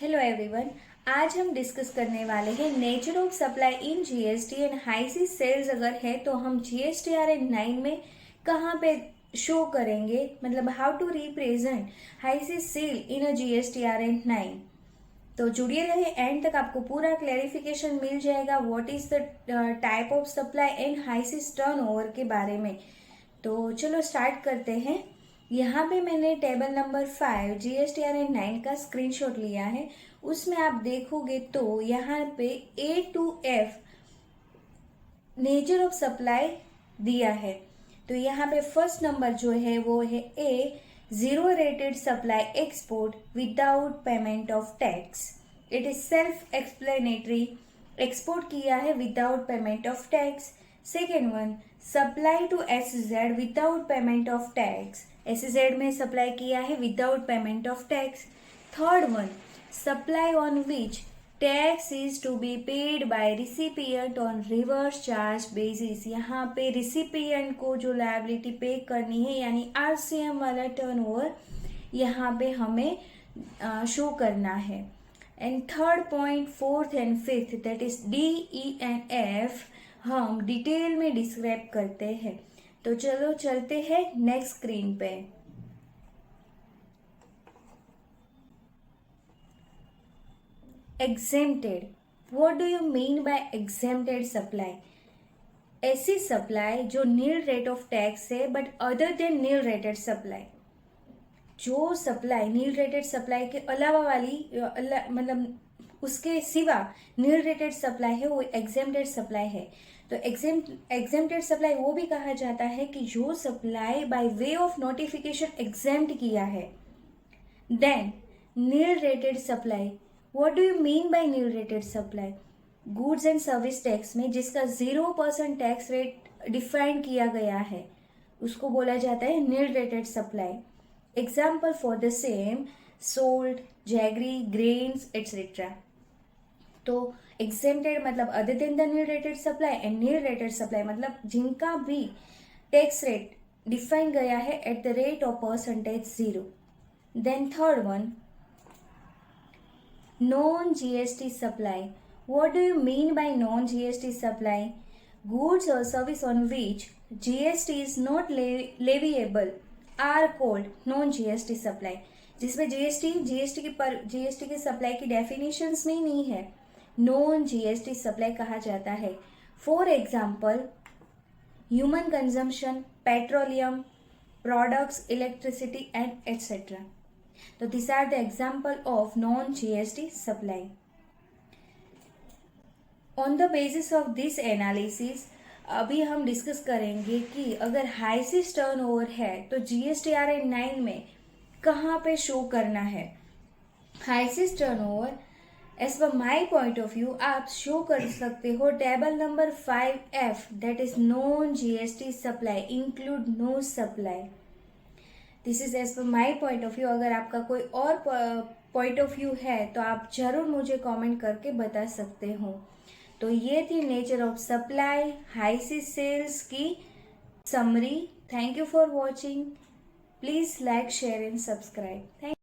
Hello everyone. आज हम discuss करने वाले हैं nature of supply in GST and high sea sales अगर है तो हम जीएसटीआरएन 9 में कहाँ पे शो करेंगे, मतलब how to represent high sea sale in a GSTRN 9। तो जुड़िए रहे एंड तक, आपको पूरा क्लैरिफिकेशन मिल जाएगा what is the type of supply and HySIS turnover के बारे में। तो चलो स्टार्ट करते हैं। यहाँ पे मैंने टेबल नंबर 5 जीएसटीआरएन 9 का स्क्रीनशॉट लिया है। उसमें आप देखोगे तो यहाँ पे A to F nature of supply दिया है। तो यहाँ पे फर्स्ट नंबर जो है वो है A, zero rated supply export without payment of tax. It is self explanatory, export किया है without payment of tax. Second one, supply to SEZ without payment of tax, SEZ में सप्लाई किया है without payment of tax. Third one, supply on which tax is to be paid by recipient on reverse charge basis. यहाँ पे recipient को जो liability पे करनी है यानी आरसीएम वाला टर्नओवर यहाँ पे हमें शो करना है। And third point, fourth and fifth, that is D, E and F हम डिटेल में डिस्क्राइब करते हैं। तो चलो चलते हैं नेक्स्ट स्क्रीन पे। Exempted, what do you mean by exempted supply? ऐसी सप्लाई जो नील रेट ऑफ टैक्स है but other than nil rated supply. जो सप्लाई नील रेटेड सप्लाई के अलावा वाली मतलब उसके सिवा नील रेटेड सप्लाई है वो एग्जेम्प्टेड सप्लाई है। तो एग्जेम्प्टेड सप्लाई वो भी कहा जाता है कि जो supply by way of notification exempt किया है। Then nil rated supply, what do you mean by nil rated supply? Goods and service tax में जिसका 0% टैक्स रेट डिफाइन किया गया है उसको बोला जाता है nil rated supply. Example for the same, salt, jaggery, grains etcetera. तो एग्जेम्प्टेड मतलब other than the nil rated supply, and nil rated supply मतलब जिनका भी टैक्स रेट डिफाइन गया है at the rate of percentage 0। Then third one, non GST supply, what do you mean by non-GST supply? Goods or service on which GST is not leviable are called non-GST supply। जिसमें GST की supply की definitions में नहीं है, non GST supply कहा जाता है। For example, human consumption, petroleum products, electricity and etcetera. तो this are the example of non GST supply. On the basis of this analysis अभी हम डिस्कस करेंगे कि अगर हाईसिस टर्नओवर है तो जीएसटीआरएन 9 में कहाँ पे शो करना है। HySIS turnover as per my point of view आप शो कर सकते हो table number 5F, that is non GST supply include no supply. This is as per my point of view. अगर आपका कोई और पॉइंट ऑफ व्यू है तो आप जरूर मुझे कमेंट करके बता सकते हो। तो ये थी nature of supply high seas sales की समरी। Thank you for watching. Please like, share and subscribe. Thank